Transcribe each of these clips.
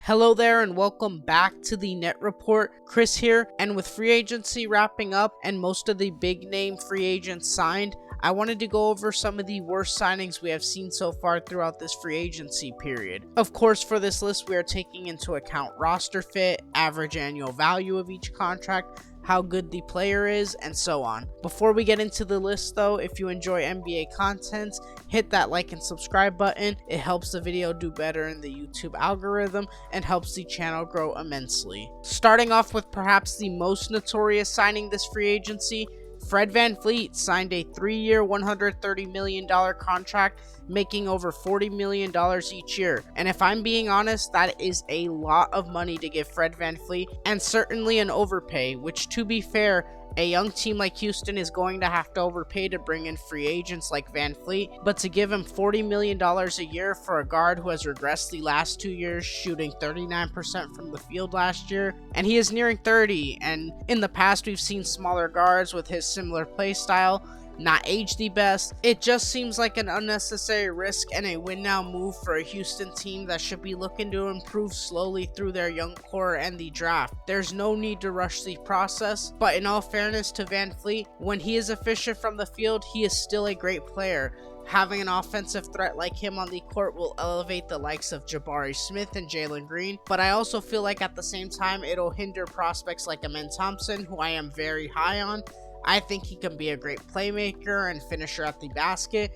Hello there and welcome back to the Net Report. Chris here, and with free agency wrapping up and most of the big name free agents signed, I wanted to go over some of the worst signings we have seen so far throughout this free agency period. Of course, for this list we are taking into account roster fit, average annual value of each contract, how good the player is, and so on. Before we get into the list though, if you enjoy NBA content, hit that like and subscribe button. It helps the video do better in the YouTube algorithm and helps the channel grow immensely. Starting off with perhaps the most notorious signing this free agency, Fred VanVleet signed a 3-year, $130 million contract, making over $40 million each year. And if I'm being honest, that is a lot of money to give Fred VanVleet, and certainly an overpay, which, to be fair, a young team like Houston is going to have to overpay to bring in free agents like VanVleet, but to give him $40 million a year for a guard who has regressed the last 2 years, shooting 39% from the field last year, and he is nearing 30, and in the past we've seen smaller guards with his similar play style not age the best. It just seems like an unnecessary risk and a win now move for a Houston team that should be looking to improve slowly through their young core and the draft. There's no need to rush the process, but in all fairness to VanVleet, when he is efficient from the field, he is still a great player. Having an offensive threat like him on the court will elevate the likes of Jabari Smith and Jalen Green, but I also feel like at the same time it'll hinder prospects like Amen Thompson, who I am very high on. I think he can be a great playmaker and finisher at the basket,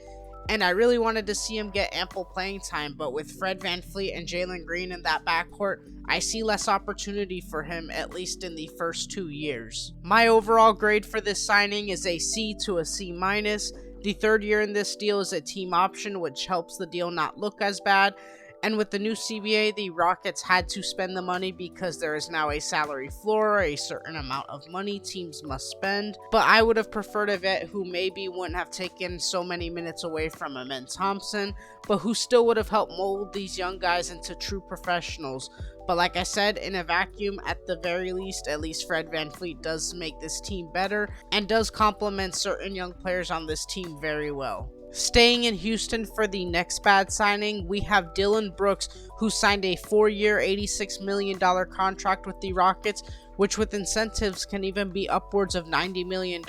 and I really wanted to see him get ample playing time, but with Fred VanVleet and Jalen Green in that backcourt, I see less opportunity for him, at least in the first 2 years. My overall grade for this signing is a C to a C-. The third year in this deal is a team option, which helps the deal not look as bad. And with the new CBA, the Rockets had to spend the money because there is now a salary floor, a certain amount of money teams must spend. But I would have preferred a vet who maybe wouldn't have taken so many minutes away from Amen Thompson, but who still would have helped mold these young guys into true professionals. But like I said, in a vacuum, at the very least, at least Fred VanVleet does make this team better and does complement certain young players on this team very well. Staying in Houston for the next bad signing, we have Dillon Brooks, who signed a 4-year, $86 million contract with the Rockets, which with incentives can even be upwards of $90 million,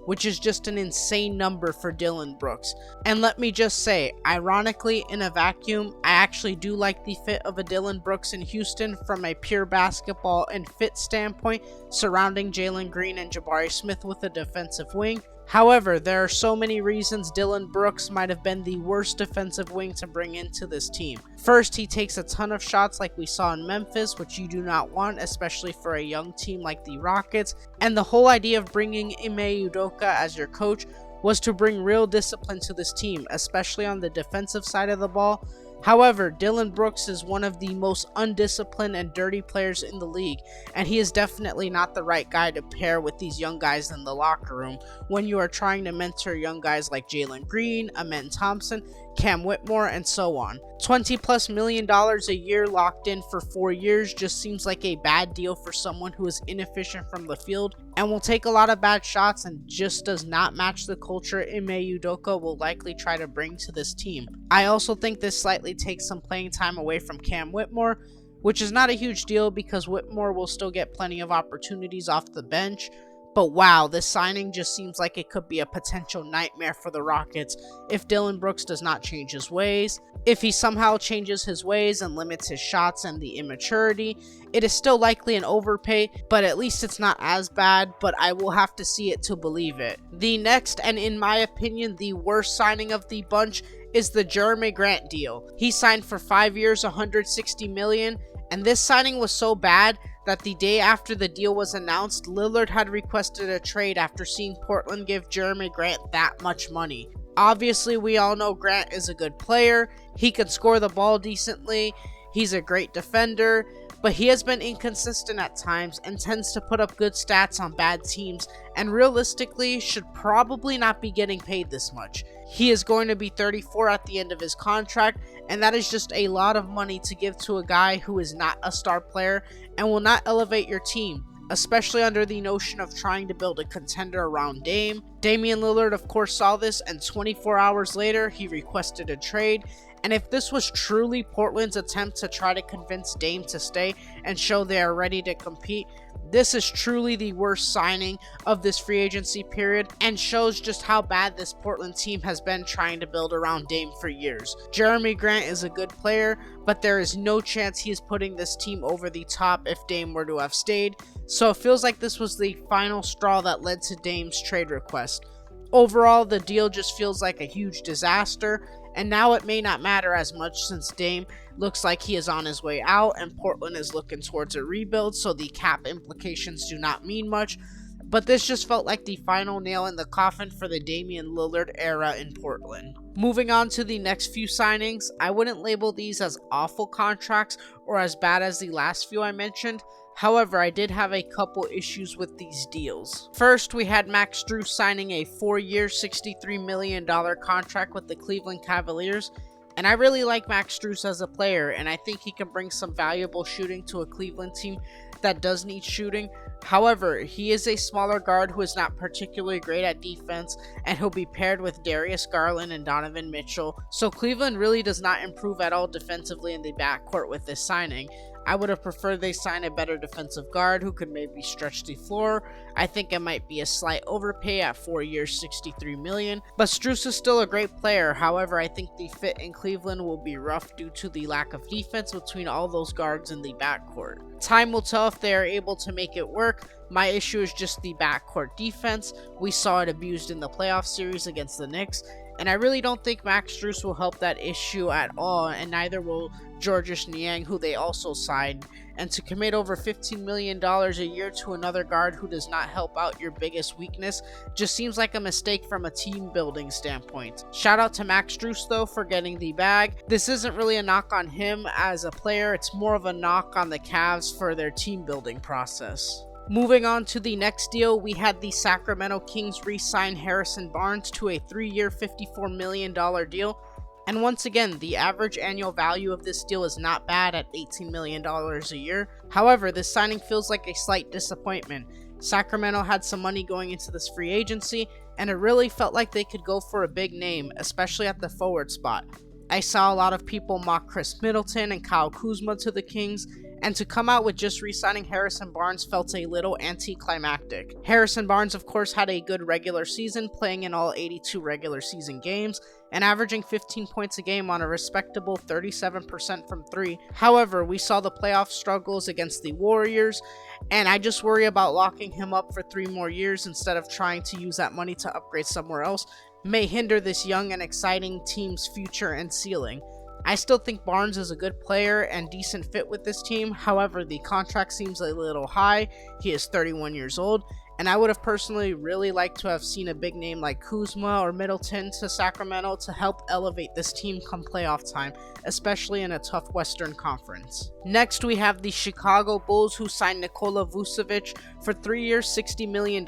which is just an insane number for Dillon Brooks. And let me just say, ironically, in a vacuum, I actually do like the fit of a Dillon Brooks in Houston from a pure basketball and fit standpoint, surrounding Jalen Green and Jabari Smith with a defensive wing. However, there are so many reasons Dillon Brooks might have been the worst defensive wing to bring into this team. First, he takes a ton of shots like we saw in Memphis, which you do not want, especially for a young team like the Rockets. And the whole idea of bringing Ime Udoka as your coach was to bring real discipline to this team, especially on the defensive side of the ball. However, Dillon Brooks is one of the most undisciplined and dirty players in the league, and he is definitely not the right guy to pair with these young guys in the locker room when you are trying to mentor young guys like Jalen Green, Amen Thompson, Cam Whitmore, and so on. $20+ million a year locked in for 4 years just seems like a bad deal for someone who is inefficient from the field and will take a lot of bad shots and just does not match the culture Ime Udoka will likely try to bring to this team. I also think this slightly takes some playing time away from Cam Whitmore, which is not a huge deal because Whitmore will still get plenty of opportunities off the bench. But wow, this signing just seems like it could be a potential nightmare for the Rockets if Dillon Brooks does not change his ways. If he somehow changes his ways and limits his shots and the immaturity, it is still likely an overpay, but at least it's not as bad, but I will have to see it to believe it. The next, and in my opinion, the worst signing of the bunch is the Jerami Grant deal. He signed for 5 years, $160 million, and this signing was so bad that the day after the deal was announced, Lillard had requested a trade after seeing Portland give Jerami Grant that much money. Obviously, we all know Grant is a good player, he can score the ball decently, he's a great defender, but he has been inconsistent at times and tends to put up good stats on bad teams, and realistically should probably not be getting paid this much. He is going to be 34 at the end of his contract, and that is just a lot of money to give to a guy who is not a star player and will not elevate your team, especially under the notion of trying to build a contender around Dame. Damian Lillard of course saw this, and 24 hours later he requested a trade, And if this was truly Portland's attempt to try to convince Dame to stay and show they are ready to compete, this is truly the worst signing of this free agency period and shows just how bad this Portland team has been trying to build around Dame for years. Jeremy Grant is a good player, but there is no chance he is putting this team over the top if Dame were to have stayed, so it feels like this was the final straw that led to Dame's trade request. Overall, the deal just feels like a huge disaster, and now it may not matter as much since Dame looks like he is on his way out and Portland is looking towards a rebuild, so the cap implications do not mean much. But this just felt like the final nail in the coffin for the Damian Lillard era in Portland. Moving on to the next few signings, I wouldn't label these as awful contracts or as bad as the last few I mentioned. However, I did have a couple issues with these deals. First, we had Max Strus signing a 4-year, $63 million contract with the Cleveland Cavaliers. And I really like Max Strus as a player, and I think he can bring some valuable shooting to a Cleveland team that does need shooting. However, he is a smaller guard who is not particularly great at defense, and he'll be paired with Darius Garland and Donovan Mitchell. So Cleveland really does not improve at all defensively in the backcourt with this signing. I would have preferred they sign a better defensive guard who could maybe stretch the floor. I think it might be a slight overpay at 4 years, $63 million. But Strus is still a great player. However, I think the fit in Cleveland will be rough due to the lack of defense between all those guards in the backcourt. Time will tell if they are able to make it work. My issue is just the backcourt defense. We saw it abused in the playoff series against the Knicks. And I really don't think Max Strus will help that issue at all, and neither will Georges Niang, who they also signed. And to commit over $15 million a year to another guard who does not help out your biggest weakness just seems like a mistake from a team building standpoint. Shout out to Max Strus though for getting the bag. This isn't really a knock on him as a player, it's more of a knock on the Cavs for their team building process. Moving on to the next deal, we had the Sacramento Kings re-sign Harrison Barnes to a 3-year, $54 million deal. And once again, the average annual value of this deal is not bad at $18 million a year. However, this signing feels like a slight disappointment. Sacramento had some money going into this free agency, and it really felt like they could go for a big name, especially at the forward spot. I saw a lot of people mock Chris Middleton and Kyle Kuzma to the Kings, and to come out with just re-signing Harrison Barnes felt a little anticlimactic. Harrison Barnes, of course, had a good regular season, playing in all 82 regular season games, and averaging 15 points a game on a respectable 37% from 3. However, we saw the playoff struggles against the Warriors, and I just worry about locking him up for 3 more years instead of trying to use that money to upgrade somewhere else may hinder this young and exciting team's future and ceiling. I still think Barnes is a good player and decent fit with this team. However, the contract seems a little high. He is 31 years old, and I would have personally really liked to have seen a big name like Kuzma or Middleton to Sacramento to help elevate this team come playoff time, especially in a tough Western Conference. Next, we have the Chicago Bulls, who signed Nikola Vucevic for 3 years, $60 million,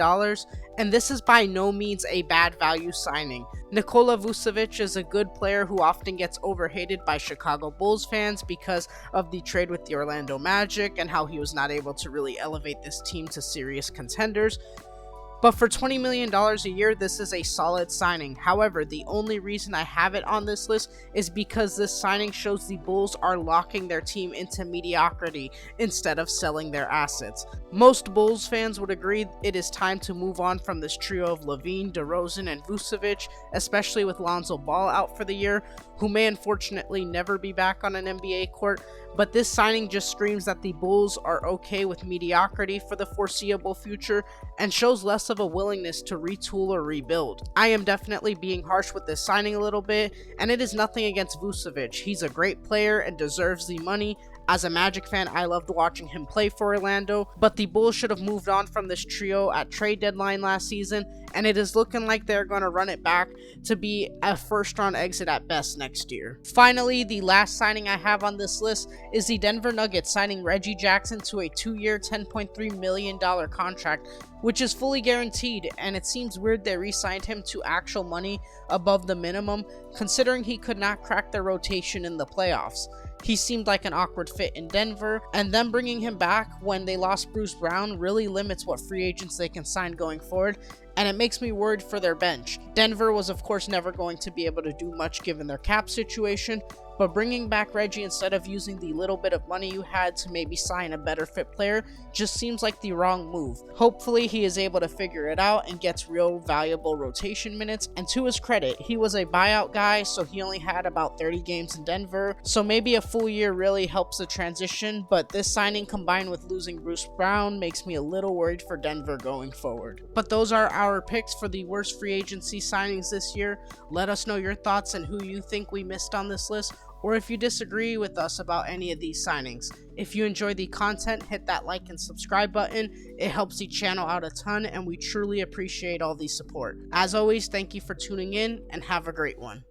and this is by no means a bad value signing. Nikola Vucevic is a good player who often gets overhated by Chicago Bulls fans because of the trade with the Orlando Magic and how he was not able to really elevate this team to serious contenders. But for $20 million a year, this is a solid signing. However, the only reason I have it on this list is because this signing shows the Bulls are locking their team into mediocrity instead of selling their assets. Most Bulls fans would agree it is time to move on from this trio of LaVine, DeRozan, and Vucevic, especially with Lonzo Ball out for the year, who may unfortunately never be back on an NBA court. But this signing just screams that the Bulls are okay with mediocrity for the foreseeable future and shows less of a willingness to retool or rebuild. I am definitely being harsh with this signing a little bit, and it is nothing against Vucevic. He's a great player and deserves the money. As a Magic fan, I loved watching him play for Orlando, but the Bulls should have moved on from this trio at trade deadline last season, and it is looking like they're going to run it back to be a first-round exit at best next year. Finally, the last signing I have on this list is the Denver Nuggets signing Reggie Jackson to a 2-year, $10.3 million contract, which is fully guaranteed, and it seems weird they re-signed him to actual money above the minimum, considering he could not crack their rotation in the playoffs. he seemed like an awkward fit in Denver, and them bringing him back when they lost Bruce Brown really limits what free agents they can sign going forward, and it makes me worried for their bench. Denver was of course never going to be able to do much given their cap situation, but bringing back Reggie instead of using the little bit of money you had to maybe sign a better fit player just seems like the wrong move. Hopefully he is able to figure it out and gets real valuable rotation minutes, and to his credit, he was a buyout guy, so he only had about 30 games in Denver, so maybe a full year really helps the transition, but this signing combined with losing Bruce Brown makes me a little worried for Denver going forward. But those are our picks for the worst free agency signings this year. Let us know your thoughts and who you think we missed on this list, or if you disagree with us about any of these signings. If you enjoy the content, hit that like and subscribe button. It helps the channel out a ton, and we truly appreciate all the support. As always, thank you for tuning in, and have a great one.